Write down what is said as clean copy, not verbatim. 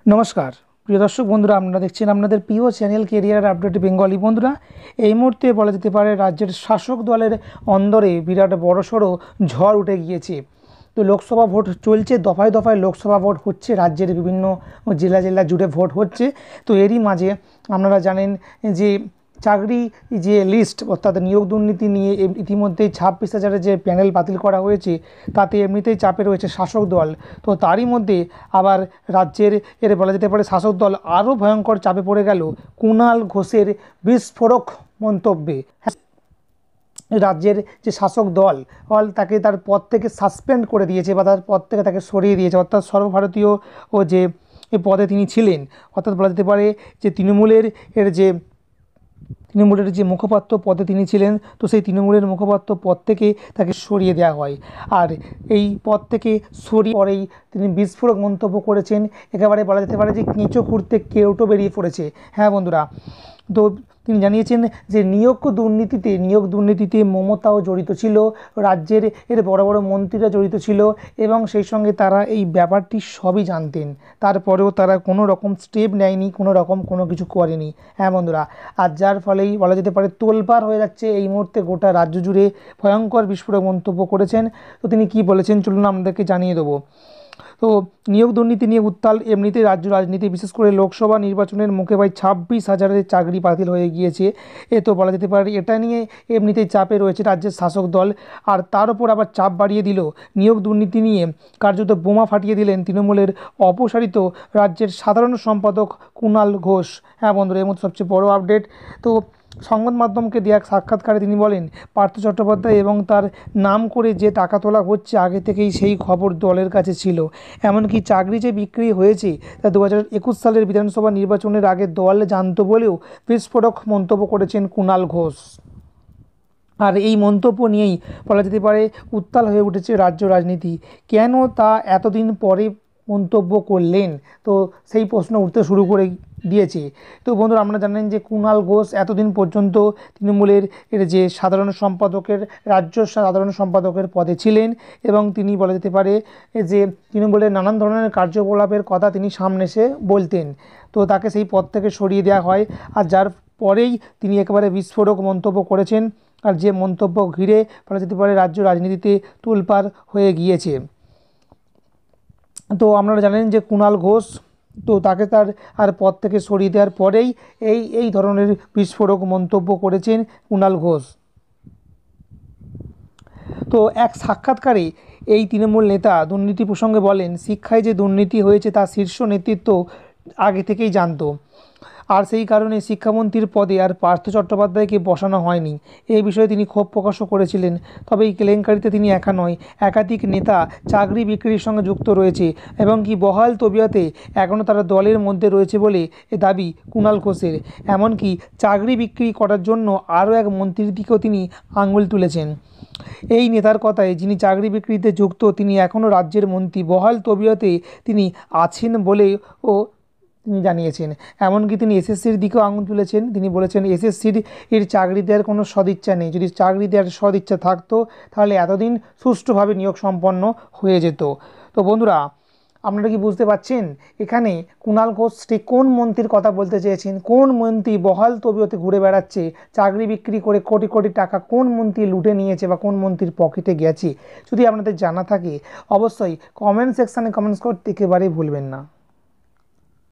নমস্কার প্রিয় দর্শক বন্ধুরা, আপনারা দেখছেন আপনাদের প্রিয় চ্যানেল কেরিয়ার আপডেট বেঙ্গলি। বন্ধুরা, এই মুহূর্তে বলা যেতে পারে রাজ্যের শাসক দলের অন্দরে বিরাট বড়সড় ঝড় উঠে গিয়েছে। তো লোকসভা ভোট চলছে, দফায় দফায় লোকসভা ভোট হচ্ছে, রাজ্যের বিভিন্ন জেলা জুড়ে ভোট হচ্ছে। তো এরই মাঝে আপনারা জানেন যে চাকরি যে লিস্ট অর্থাৎ নিয়োগ দুর্নীতি নিয়ে ইতিমধ্যেই 26,000-এর যে প্যানেল বাতিল করা হয়েছে, তাতে এমনিতেই চাপে রয়েছে শাসক দল। তো তারই মধ্যে আবার রাজ্যের বলা যেতে পারে শাসক দল আরও ভয়ঙ্কর চাপে পড়ে গেল কুণাল ঘোষের বিস্ফোরক মন্তব্যে। রাজ্যের যে শাসক দল তাকে তার পদ থেকে সাসপেন্ড করে দিয়েছে বা তার পদ থেকে তাকে সরিয়ে দিয়েছে, অর্থাৎ সর্বভারতীয় যে পদে তিনি ছিলেন, অর্থাৎ বলা যেতে পারে যে তৃণমূলের যে মুখপাত্র পদে তিনি ছিলেন, তো সেই তৃণমূলের মুখপাত্র পদ থেকে তাকে সরিয়ে দেওয়া হয়। আর এই পদ থেকে সরিয়ে পরেই তিনি বিস্ফোরক মন্তব্য করেছেন। একেবারে বলা যেতে পারে যে কেঁচো খুঁড়তে কেউটো বেরিয়ে পড়েছে। হ্যাঁ বন্ধুরা, তো তিনি জানিয়েছেন যে নিয়োগ দুর্নীতিতে মমতাও জড়িত ছিল, রাজ্যের বড় বড় মন্ত্রীরা জড়িত ছিল এবং সেই সঙ্গে তারা এই ব্যাপারটি সবই জানতেন, তারপরেও তারা কোনো রকম স্টেপ নেয়নি, কোনো কিছু করেনি। হ্যাঁ বন্ধুরা, আর যার ফলেই বলা যেতে পারে তোলপাড় হয়ে যাচ্ছে এই মুহূর্তে গোটা রাজ্য জুড়ে। ভয়ঙ্কর বিস্ফোরক মন্তব্য করেছেন। তো তিনি কি বলেছেন চলুন আমাদেরকে জানিয়ে দেবো। তো নিয়োগ দুর্নীতি নিয়ে উত্তাল এমনিতেই রাজ্য রাজনীতি, বিশেষ করে লোকসভা নির্বাচনের মুখে প্রায় 26,000-এর চাকরি বাতিল হয়ে গিয়েছে। তো বলা যেতে পারে এটা নিয়ে এমনিতেই চাপে রয়েছে রাজ্যের শাসক দল। আর তার উপর আবার চাপ বাড়িয়ে দিল নিয়োগ দুর্নীতি নিয়ে কার্যত বোমা ফাটিয়ে দিলেন তৃণমূলের অপসারিত রাজ্যের সাধারণ সম্পাদক কুণাল ঘোষ। হ্যাঁ বন্ধুরা, এর মধ্যে সবচেয়ে বড় আপডেট। তো সংবাদ মাধ্যমকে দেওয়া সাক্ষাৎকারে তিনি বলেন, পার্থ চট্টোপাধ্যায় এবং তার নাম করে যে টাকা তোলা হচ্ছে আগে থেকেই সেই খবর দলের কাছে ছিল। এমনকি চাকরি যে বিক্রি হয়েছে তা 2021 সালের বিধানসভা নির্বাচনের আগে দল জানত বলেও বিস্ফোরক মন্তব্য করেছেন কুণাল ঘোষ। আর এই মন্তব্য নিয়েই বলা যেতে পারে উত্তাল হয়ে উঠেছে রাজ্য রাজনীতি। কেন তা এতদিন পরে মন্তব্য করলেন, তো সেই প্রশ্ন উঠতে শুরু করে দিয়েছে। তো বন্ধুরা, আপনারা জানেন যে কুণাল ঘোষ এতদিন পর্যন্ত তৃণমূলের যে রাজ্য সাধারণ সম্পাদকের পদে ছিলেন এবং তিনি বলা যেতে পারে যে তৃণমূলের নানান ধরনের কার্যকলাপের কথা তিনি সামনে এসে বলতেন। তো তাকে সেই পদ থেকে সরিয়ে দেওয়া হয়, আর যার পরেই তিনি একেবারে বিস্ফোরক মন্তব্য করেছেন। আর যে মন্তব্য ঘিরে বলা যেতে পারে রাজ্য রাজনীতিতে তোলপাড় হয়ে গিয়েছে। তো আপনারা জানেন যে কুণাল ঘোষ, তো তাকে তার আর পদ থেকে সরিয়ে দেওয়ার পরেই এই ধরনের বিস্ফোরক মন্তব্য করেছেন কুণাল ঘোষ। তো এক সাক্ষাৎকারে এই তৃণমূল নেতা দুর্নীতি প্রসঙ্গে বলেন, শিক্ষায় যে দুর্নীতি হয়েছে তা শীর্ষ নেতৃত্ব আগে থেকেই জানতো, আর সেই কারণে শিক্ষামন্ত্রীর পদে আর পার্থ চট্টোপাধ্যায়কে বসানো হয়নি। এই বিষয়ে তিনি ক্ষোভ প্রকাশও করেছিলেন। তবে এই কেলেঙ্কারিতে তিনি একা নয়, একাধিক নেতা চাকরি বিক্রির সঙ্গে যুক্ত রয়েছে এবং কি বহাল তবিয়তে এখনও তারা দলের মধ্যে রয়েছে বলে দাবি কুণাল ঘোষের। এমনকি চাকরি বিক্রি করার জন্য আরও এক মন্ত্রীর দিকেও তিনি আঙুল তুলেছেন। এই নেতার কথায়, যিনি চাকরি বিক্রিতে যুক্ত তিনি এখনও রাজ্যের মন্ত্রী, বহাল তবিয়তে তিনি আছেন বলেও তিনি জানিয়েছেন। এমনকি তিনি এসএসসির দিকেও আঙুল তুলেছেন। তিনি বলেছেন এর চাকরি দেওয়ার কোনো সদিচ্ছা নেই, যদি চাকরি দেওয়ার সদিচ্ছা থাকতো তাহলে এতদিন সুষ্ঠুভাবে নিয়োগ সম্পন্ন হয়ে যেত। তো বন্ধুরা, আপনারা কি বুঝতে পারছেন এখানে কুণাল ঘোষ ঠিক কোন মন্ত্রীর কথা বলতে চেয়েছেন? কোন মন্ত্রী বহাল তবিয়তে ঘুরে বেড়াচ্ছে, চাকরি বিক্রি করে কোটি কোটি টাকা কোন মন্ত্রী লুটে নিয়েছে বা কোন মন্ত্রীর পকেটে গেছে? যদি আপনাদের জানা থাকে অবশ্যই কমেন্ট সেকশানে কমেন্টস করতে একেবারেই ভুলবেন না।